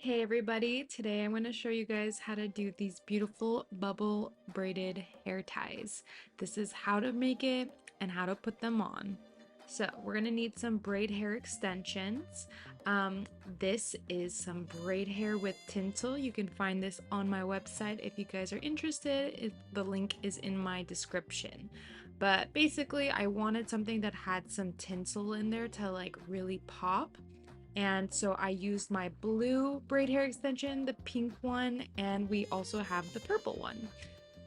Hey everybody, today I'm going to show you guys how to do these beautiful bubble braided hair ties. This is how to make it and how to put them on. So we're going to need some braid hair extensions. This is some braid hair with tinsel. You can find this on my website if you guys are interested. The link is in my description. But basically I wanted something that had some tinsel in there to like really pop. And so I used my blue braid hair extension, the pink one, and we also have the purple one.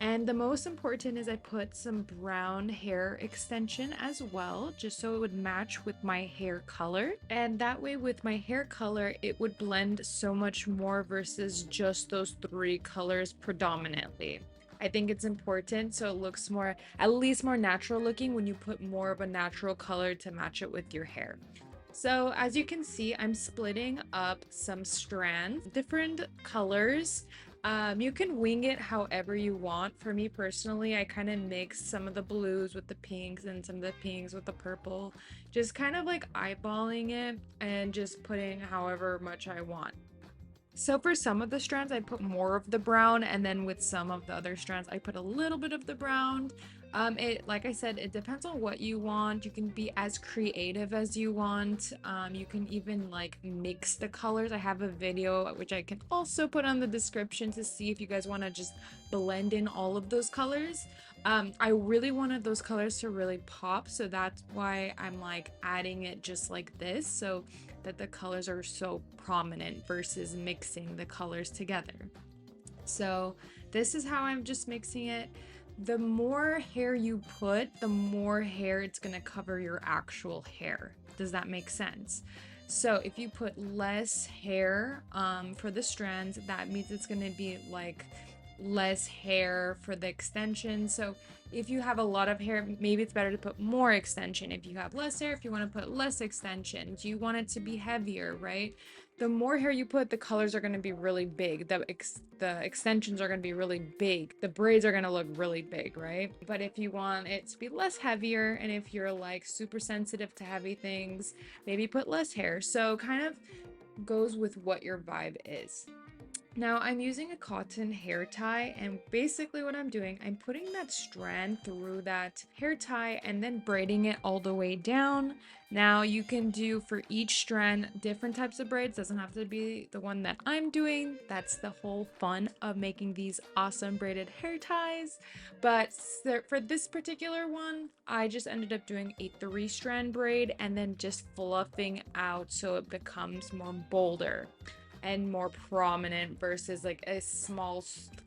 And the most important is I put some brown hair extension as well, just so it would match with my hair color. And that way with my hair color, it would blend so much more versus just those three colors predominantly. I think it's important so it looks more, at least more natural looking when you put more of a natural color to match it with your hair. So as you can see, I'm splitting up some strands, different colors. You can wing it however you want. For me personally, I kind of mix some of the blues with the pinks and some of the pinks with the purple, just kind of like eyeballing it and just putting however much I want. So for some of the strands, I put more of the brown, and then with some of the other strands, I put a little bit of the brown. Like I said, it depends on what you want. You can be as creative as you want. You can even like mix the colors. I have a video which I can also put on the description to see if you guys want to just blend in all of those colors. I really wanted those colors to really pop, so that's why I'm like adding it just like this, so that the colors are so prominent versus mixing the colors together. So this is how I'm just mixing it. The more hair you put, the more hair it's going to cover your actual hair. Does that make sense? So if you put less hair for the strands, that means it's going to be like less hair for the extension. So if you have a lot of hair, maybe it's better to put more extension. If you have less hair, if you want to put less extension, do you want it to be heavier, right? The more hair you put, the colors are going to be really big. The extensions are going to be really big. The braids are going to look really big, right? But if you want it to be less heavier, and if you're like super sensitive to heavy things, maybe put less hair. So kind of goes with what your vibe is. Now I'm using a cotton hair tie, and basically what I'm doing, I'm putting that strand through that hair tie and then braiding it all the way down. Now you can do for each strand different types of braids, doesn't have to be the one that I'm doing. That's the whole fun of making these awesome braided hair ties. But for this particular one, I just ended up doing a 3-strand braid and then just fluffing out so it becomes more bolder and more prominent versus like a small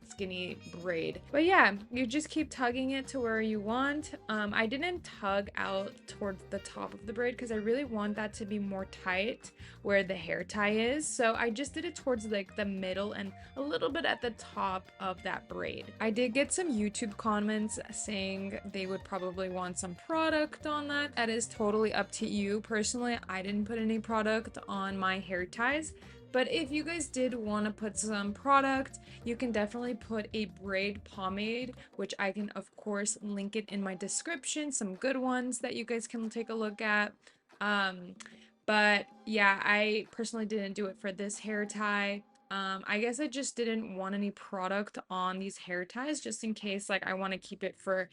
skinny braid. But yeah, you just keep tugging it to where you want. I didn't tug out towards the top of the braid because I really want that to be more tight where the hair tie is. So I just did it towards like the middle and a little bit at the top of that braid. I did get some YouTube comments saying they would probably want some product on that. That is totally up to you. Personally, I didn't put any product on my hair ties. But if you guys did want to put some product, you can definitely put a braid pomade, which I can of course link it in my description, some good ones that you guys can take a look at. But yeah, I personally didn't do it for this hair tie. I guess I just didn't want any product on these hair ties just in case like I want to keep it for,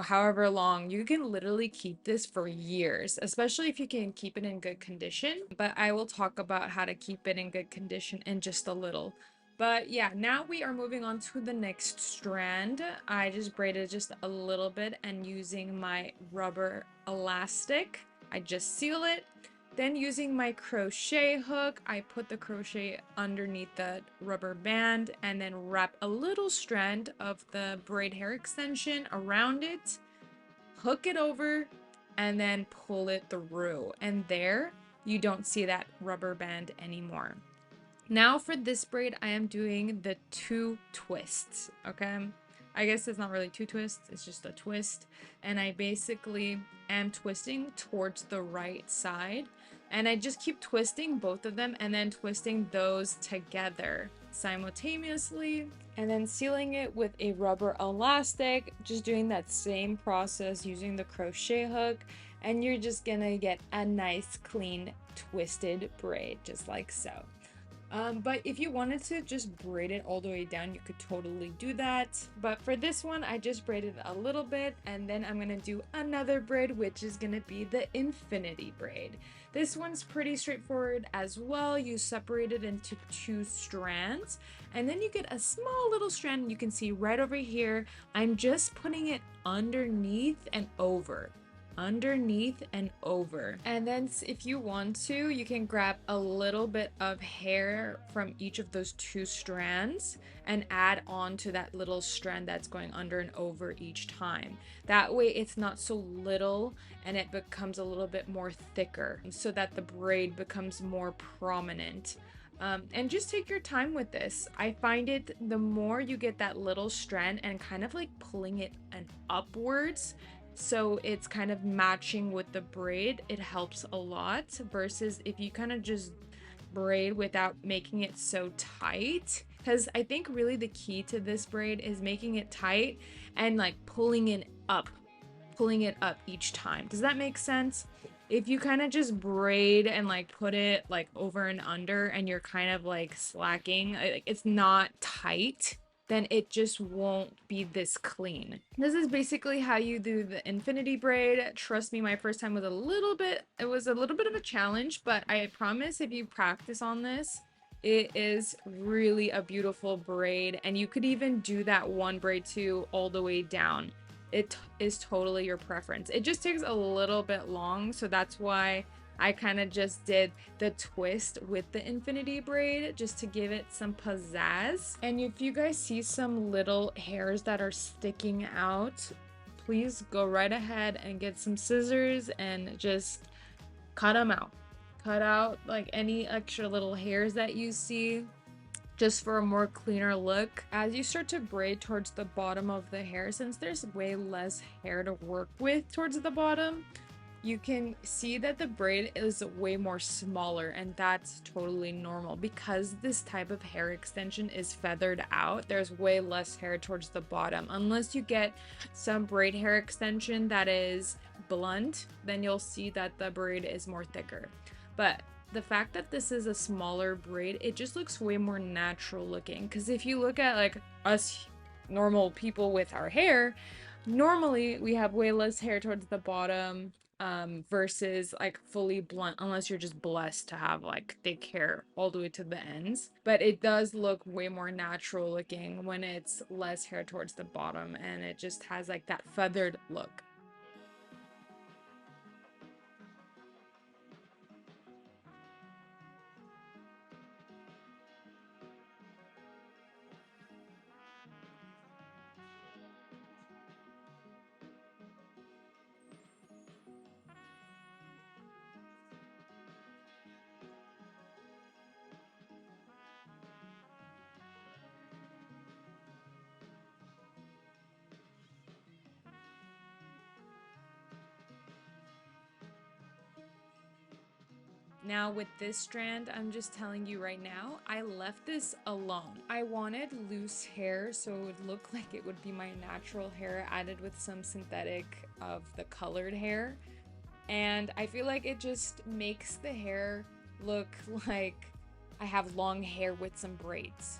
however long. You can literally keep this for years, especially if you can keep it in good condition. But I will talk about how to keep it in good condition in just a little. But yeah, now we are moving on to the next strand. I just braided just a little bit and using my rubber elastic, I just seal it. Then using my crochet hook, I put the crochet underneath the rubber band and then wrap a little strand of the braid hair extension around it, hook it over, and then pull it through. And there, you don't see that rubber band anymore. Now for this braid, I am doing the 2 twists, okay? I guess it's not really 2 twists, it's just a twist. And I basically am twisting towards the right side. And I just keep twisting both of them and then twisting those together simultaneously. And then sealing it with a rubber elastic, just doing that same process using the crochet hook. And you're just gonna get a nice, clean, twisted braid, just like so. But if you wanted to just braid it all the way down, you could totally do that. But for this one, I just braided a little bit, and then I'm gonna do another braid, which is gonna be the infinity braid. This one's pretty straightforward as well. You separate it into 2 strands, and then you get a small little strand you can see right over here. I'm just putting it underneath and over, underneath and over. And then if you want to, you can grab a little bit of hair from each of those 2 strands and add on to that little strand that's going under and over each time. That way it's not so little and it becomes a little bit more thicker so that the braid becomes more prominent. And just take your time with this. I find it, the more you get that little strand and kind of like pulling it and upwards, so it's kind of matching with the braid, it helps a lot, versus if you kind of just braid without making it so tight. Because I think really the key to this braid is making it tight and like pulling it up each time. Does that make sense? If you kind of just braid and like put it like over and under and you're kind of like slacking, like it's not tight, then it just won't be this clean. This is basically how you do the infinity braid. Trust me, my first time was it was a little bit of a challenge, but I promise if you practice on this, it is really a beautiful braid, and you could even do that one braid too all the way down. It is totally your preference. It just takes a little bit long, so that's why I kind of just did the twist with the infinity braid just to give it some pizzazz. And if you guys see some little hairs that are sticking out, please go right ahead and get some scissors and just cut them out. Cut out like any extra little hairs that you see, just for a more cleaner look. As you start to braid towards the bottom of the hair, since there's way less hair to work with towards the bottom, you can see that the braid is way more smaller, and that's totally normal because this type of hair extension is feathered out. There's way less hair towards the bottom. Unless you get some braid hair extension that is blunt, then you'll see that the braid is more thicker. But the fact that this is a smaller braid, it just looks way more natural looking. Because if you look at like us normal people with our hair, normally we have way less hair towards the bottom, versus like fully blunt, unless you're just blessed to have like thick hair all the way to the ends. But it does look way more natural looking when it's less hair towards the bottom and it just has like that feathered look. Now with this strand, I'm just telling you right now, I left this alone. I wanted loose hair so it would look like it would be my natural hair added with some synthetic of the colored hair. And I feel like it just makes the hair look like I have long hair with some braids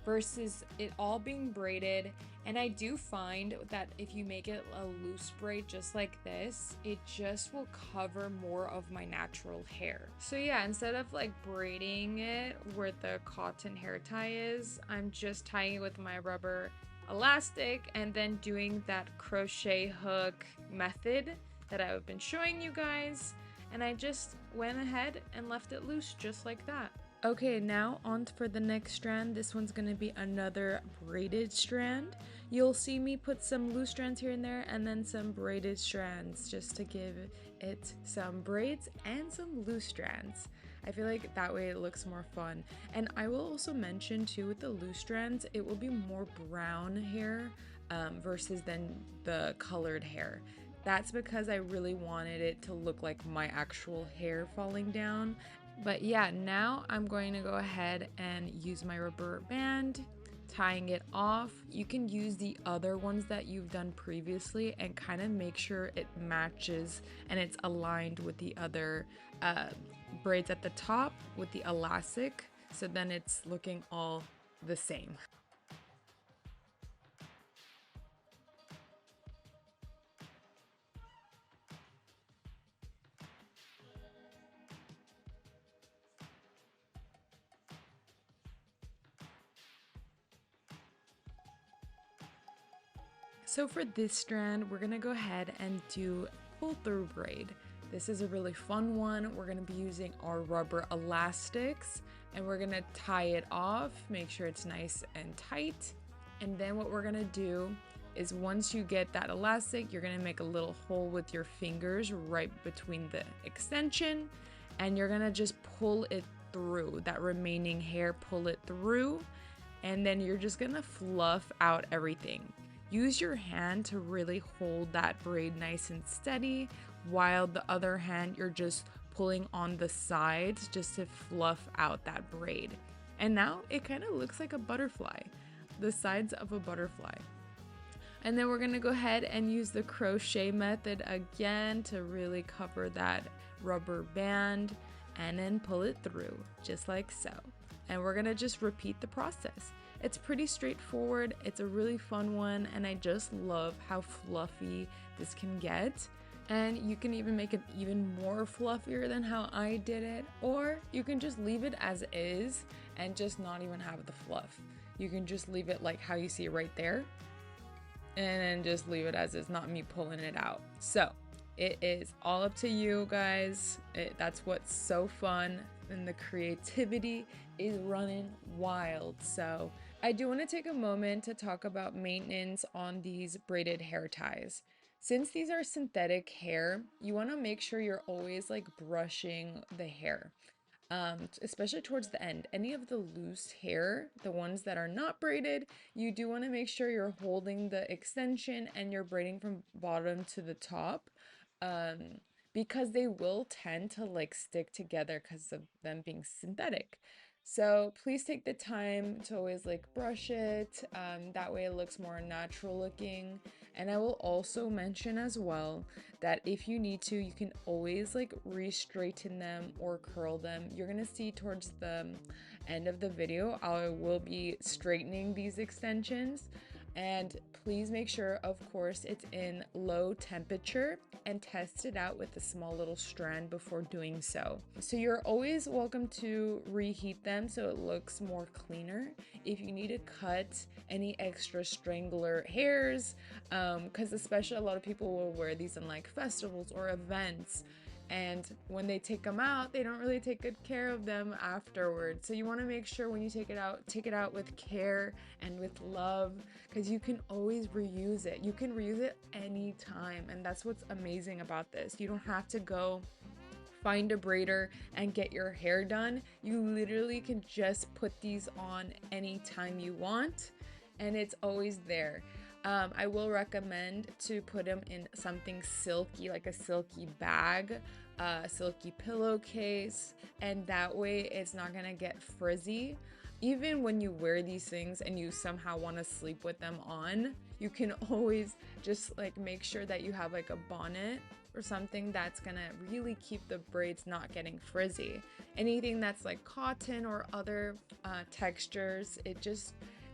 versus it all being braided. And I do find that if you make it a loose braid just like this, it just will cover more of my natural hair. So yeah, instead of like braiding it where the cotton hair tie is, I'm just tying it with my rubber elastic and then doing that crochet hook method that I've been showing you guys. And I just went ahead and left it loose just like that. Okay, now on for the next strand. This one's gonna be another braided strand. You'll see me put some loose strands here and there and then some braided strands just to give it some braids and some loose strands. I feel like that way it looks more fun. And I will also mention too, with the loose strands, it will be more brown hair versus than the colored hair. That's because I really wanted it to look like my actual hair falling down. But yeah, now I'm going to go ahead and use my rubber band, tying it off. You can use the other ones that you've done previously and kind of make sure it matches and it's aligned with the other braids at the top with the elastic. so then it's looking all the same. So for this strand, we're gonna go ahead and do pull through braid. This is a really fun one. We're gonna be using our rubber elastics and we're gonna tie it off, make sure it's nice and tight. And then what we're gonna do is once you get that elastic, you're gonna make a little hole with your fingers right between the extension and you're gonna just pull it through, that remaining hair, pull it through, and then you're just gonna fluff out everything. Use your hand to really hold that braid nice and steady, while the other hand you're just pulling on the sides just to fluff out that braid. And now it kind of looks like a butterfly, the sides of a butterfly. And then we're gonna go ahead and use the crochet method again to really cover that rubber band and then pull it through just like so. And we're gonna just repeat the process. It's pretty straightforward, it's a really fun one, and I just love how fluffy this can get. And you can even make it even more fluffier than how I did it, or you can just leave it as is and just not even have the fluff. You can just leave it like how you see it right there, and then just leave it as is, not me pulling it out. So it is all up to you guys. That's what's so fun, and the creativity is running wild. So I do want to take a moment to talk about maintenance on these braided hair ties. Since these are synthetic hair, you want to make sure you're always like brushing the hair, especially towards the end. Any of the loose hair, the ones that are not braided, you do want to make sure you're holding the extension and you're braiding from bottom to the top, because they will tend to like stick together because of them being synthetic. So please take the time to always like brush it. That way it looks more natural looking. And I will also mention as well that if you need to, you can always like re-straighten them or curl them. You're gonna see towards the end of the video, I will be straightening these extensions. And please make sure, of course, it's in low temperature and test it out with a small little strand before doing so. So you're always welcome to reheat them so it looks more cleaner. If you need to cut any extra strangler hairs, because especially a lot of people will wear these in like festivals or events, and when they take them out, they don't really take good care of them afterwards. So you want to make sure when you take it out with care and with love, because you can always reuse it. You can reuse it anytime, and that's what's amazing about this. You don't have to go find a braider and get your hair done. You literally can just put these on anytime you want, and it's always there. I will recommend to put them in something silky, like a silky bag, a silky pillowcase, and that way it's not gonna get frizzy. Even when you wear these things and you somehow want to sleep with them on, you can always just like make sure that you have like a bonnet or something that's gonna really keep the braids not getting frizzy. Anything that's like cotton or other textures, it just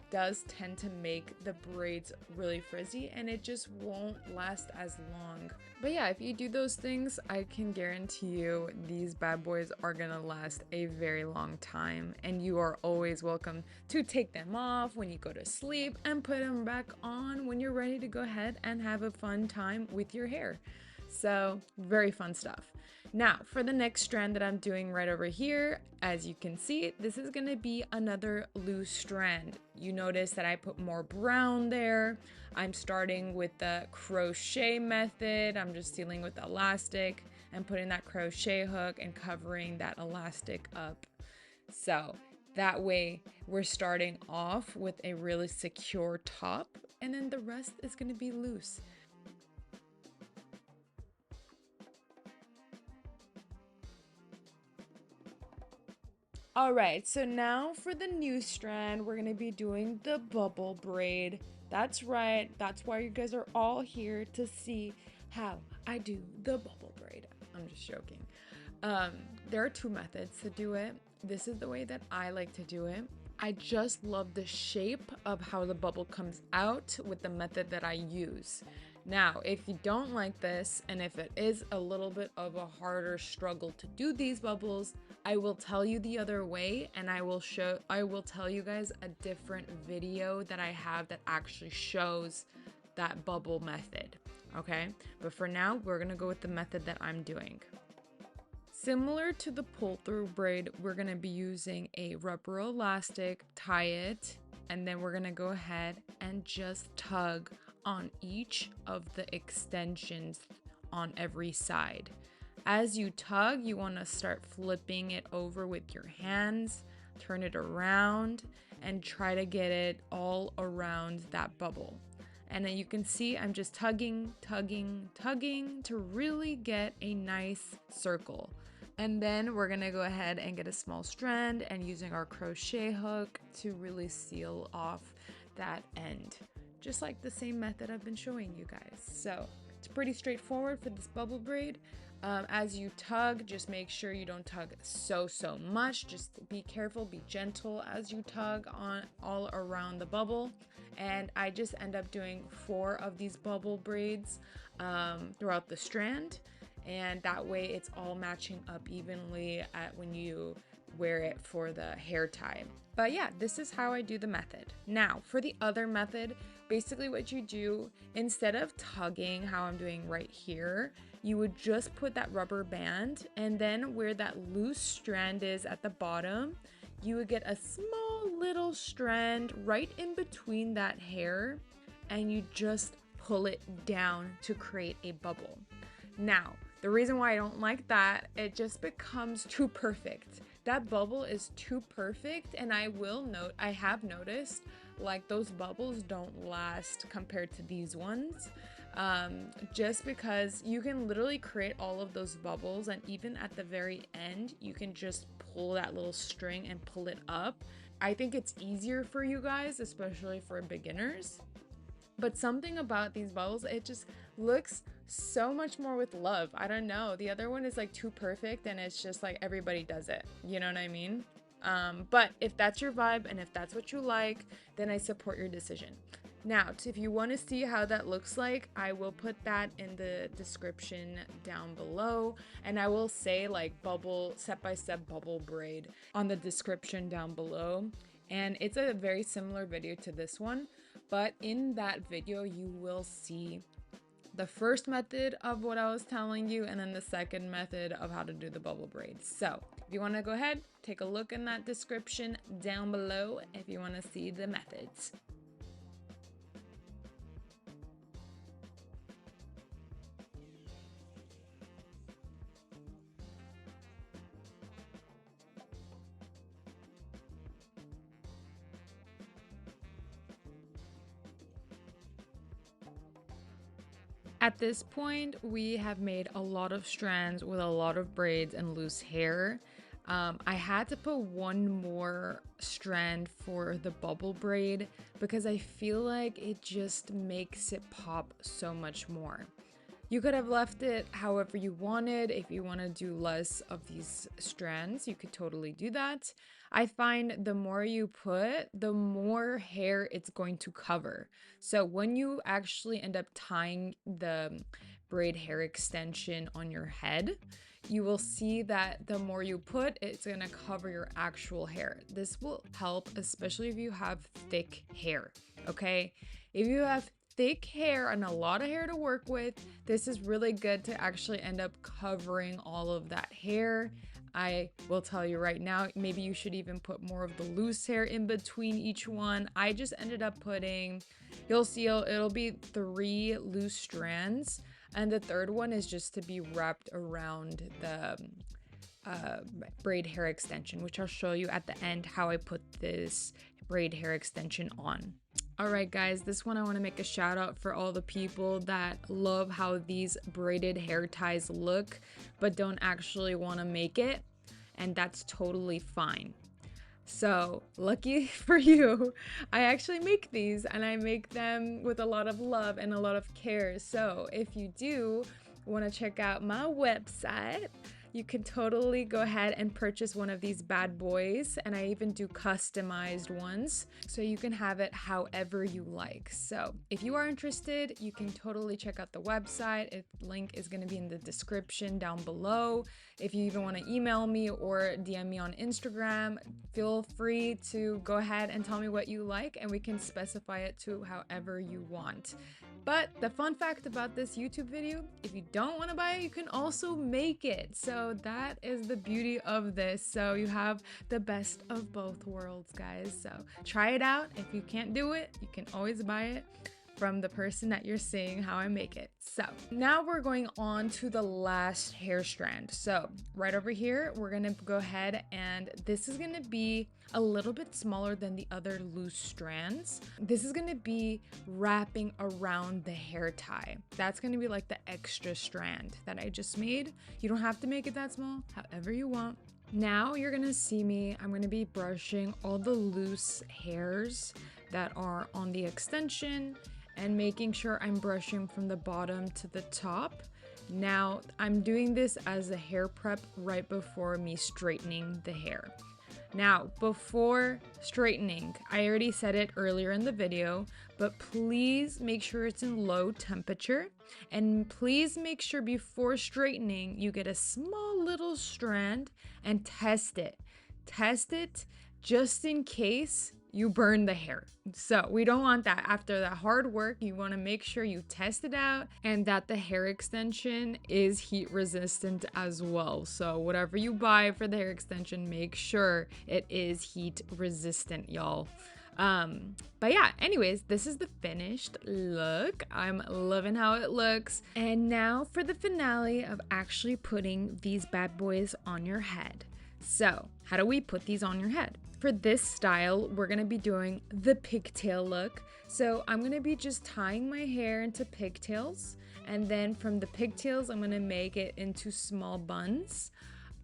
does tend to make the braids really frizzy and it just won't last as long. But yeah, if you do those things, I can guarantee you these bad boys are gonna last a very long time, and you are always welcome to take them off when you go to sleep and put them back on when you're ready to go ahead and have a fun time with your hair. So very fun stuff. Now for the next strand that I'm doing right over here, as you can see, this is going to be another loose strand. You notice that I put more brown there. I'm starting with the crochet method. I'm just sealing with elastic and putting that crochet hook and covering that elastic up. So that way we're starting off with a really secure top, and then the rest is going to be loose. All right, so now for the new strand, we're gonna be doing the bubble braid. That's right, that's why you guys are all here, to see how I do the bubble braid. I'm just joking. There are two methods to do it. this is the way that I like to do it. I just love the shape of how the bubble comes out with the method that I use. Now, if you don't like this, and if it is a little bit of a harder struggle to do these bubbles, I will tell you the other way, and I will tell you guys a different video that I have that actually shows that bubble method, okay? But for now, we're gonna go with the method that I'm doing. Similar to the pull-through braid, we're going to be using a rubber elastic, tie it, and then we're going to go ahead and just tug on each of the extensions on every side. As you tug, you want to start flipping it over with your hands, turn it around, and try to get it all around that bubble. And then you can see I'm just tugging to really get a nice circle. And then we're gonna go ahead and get a small strand and using our crochet hook to really seal off that end. Just like the same method I've been showing you guys. So it's pretty straightforward for this bubble braid. As you tug, just make sure you don't tug so much. Just be careful, be gentle as you tug on all around the bubble. And I just end up doing 4 of these bubble braids throughout the strand. And that way it's all matching up evenly when you wear it for the hair tie. But yeah, this is how I do the method. Now, for the other method, basically what you do, instead of tugging how I'm doing right here, you would just put that rubber band, and then where that loose strand is at the bottom, you would get a small little strand right in between that hair, and you just pull it down to create a bubble. Now, the reason why I don't like that, it just becomes too perfect. That bubble is too perfect, and I have noticed like those bubbles don't last compared to these ones. Just because you can literally create all of those bubbles, and even at the very end, you can just pull that little string and pull it up. I think it's easier for you guys, especially for beginners. But something about these bubbles, it just looks so much more with love. I don't know. The other one is like too perfect and it's just like everybody does it. You know what I mean? But if that's your vibe and if that's what you like, then I support your decision. Now, if you want to see how that looks like, I will put that in the description down below. And I will say like step-by-step bubble braid on the description down below. And it's a very similar video to this one. But in that video, you will see the first method of what I was telling you, and then the second method of how to do the bubble braids. So if you want to go ahead, take a look in that description down below if you want to see the methods. At this point, we have made a lot of strands with a lot of braids and loose hair. I had to put one more strand for the bubble braid because I feel like it just makes it pop so much more. You could have left it however you wanted. If you want to do less of these strands, you could totally do that. I find the more you put, the more hair it's going to cover. So when you actually end up tying the braid hair extension on your head, you will see that the more you put, it's going to cover your actual hair. This will help, especially if you have thick hair, okay? If you have thick hair and a lot of hair to work with, this is really good to actually end up covering all of that hair. I will tell you right now, maybe you should even put more of the loose hair in between each one. I just ended up putting, you'll see it'll be 3 loose strands, and the third one is just to be wrapped around the braid hair extension, which I'll show you at the end how I put this braid hair extension on. Alright guys, this one I want to make a shout out for all the people that love how these braided hair ties look but don't actually want to make it, and that's totally fine. So lucky for you, I actually make these, and I make them with a lot of love and a lot of care. So if you do want to check out my website, you can totally go ahead and purchase one of these bad boys, and I even do customized ones, so you can have it however you like. So if you are interested, you can totally check out the website. The link is going to be in the description down below. If you even want to email me or DM me on Instagram, feel free to go ahead and tell me what you like, and we can specify it to however you want. But the fun fact about this YouTube video, if you don't want to buy it, you can also make it. So that is the beauty of this. So you have the best of both worlds, guys. So try it out. If you can't do it, you can always buy it from the person that you're seeing how I make it. So now we're going on to the last hair strand. So right over here, we're gonna go ahead, and this is gonna be a little bit smaller than the other loose strands. This is gonna be wrapping around the hair tie. That's gonna be like the extra strand that I just made. You don't have to make it that small, however you want. Now you're gonna see me, I'm gonna be brushing all the loose hairs that are on the extension and making sure I'm brushing from the bottom to the top. Now, I'm doing this as a hair prep right before me straightening the hair. Now, before straightening, I already said it earlier in the video, but please make sure it's in low temperature, and please make sure before straightening you get a small little strand and test it. Test it just in case you burn the hair. So we don't want that. After that hard work, you want to make sure you test it out and that the hair extension is heat resistant as well. So whatever you buy for the hair extension, make sure it is heat resistant, y'all. But yeah, anyways, this is the finished look. I'm loving how it looks. And now for the finale of actually putting these bad boys on your head. So how do we put these on your head? For this style, we're gonna be doing the pigtail look. So I'm gonna be just tying my hair into pigtails, and then from the pigtails, I'm gonna make it into small buns.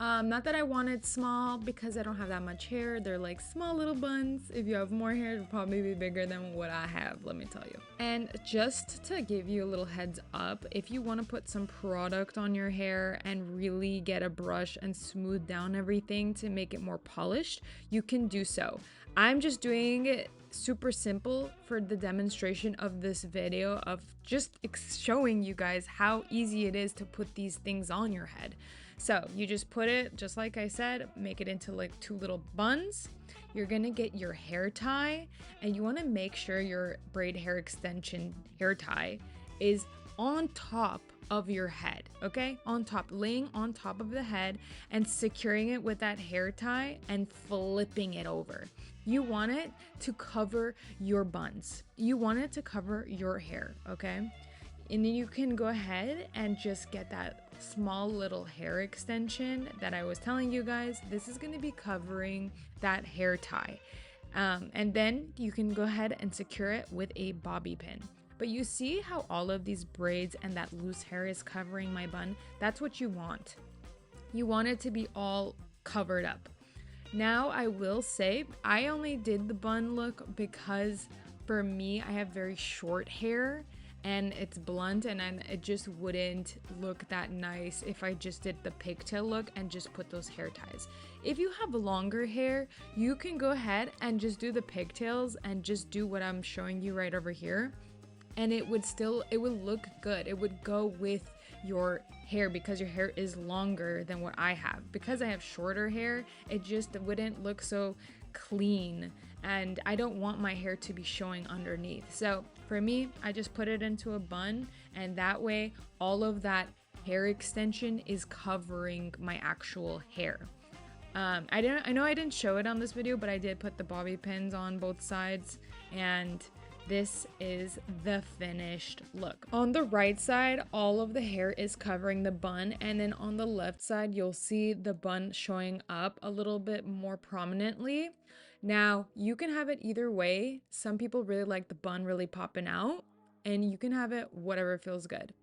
Not that I wanted small because I don't have that much hair. They're like small little buns. If you have more hair, it'll probably be bigger than what I have, let me tell you. And just to give you a little heads up, if you want to put some product on your hair and really get a brush and smooth down everything to make it more polished, you can do so. I'm just doing it super simple for the demonstration of this video of just showing you guys how easy it is to put these things on your head. So you just put it, just like I said, make it into like two little buns. You're gonna get your hair tie, and you wanna make sure your braid hair extension hair tie is on top of your head, okay? On top, laying on top of the head and securing it with that hair tie and flipping it over. You want it to cover your buns. You want it to cover your hair, okay? And then you can go ahead and just get that small little hair extension that I was telling you guys. This is going to be covering that hair tie. And then you can go ahead and secure it with a bobby pin. But you see how all of these braids and that loose hair is covering my bun? That's what you want. You want it to be all covered up. Now I will say I only did the bun look because for me, I have very short hair and it's blunt, and it just wouldn't look that nice if I just did the pigtail look and just put those hair ties. If you have longer hair, you can go ahead and just do the pigtails and just do what I'm showing you right over here, and it would look good. It would go with your hair because your hair is longer than what I have. Because I have shorter hair, it just wouldn't look so clean, and I don't want my hair to be showing underneath. So for me, I just put it into a bun, and that way all of that hair extension is covering my actual hair. I know I didn't show it on this video, but I did put the bobby pins on both sides, and this is the finished look. On the right side, all of the hair is covering the bun, and then on the left side, you'll see the bun showing up a little bit more prominently. Now, you can have it either way. Some people really like the bun really popping out, and you can have it whatever feels good.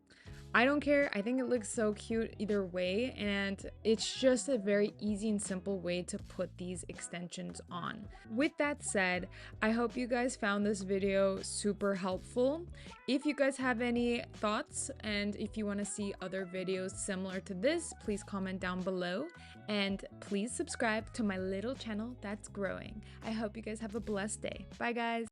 I don't care. I think it looks so cute either way, and it's just a very easy and simple way to put these extensions on. With that said, I hope you guys found this video super helpful. If you guys have any thoughts and if you want to see other videos similar to this, please comment down below and please subscribe to my little channel that's growing. I hope you guys have a blessed day. Bye guys!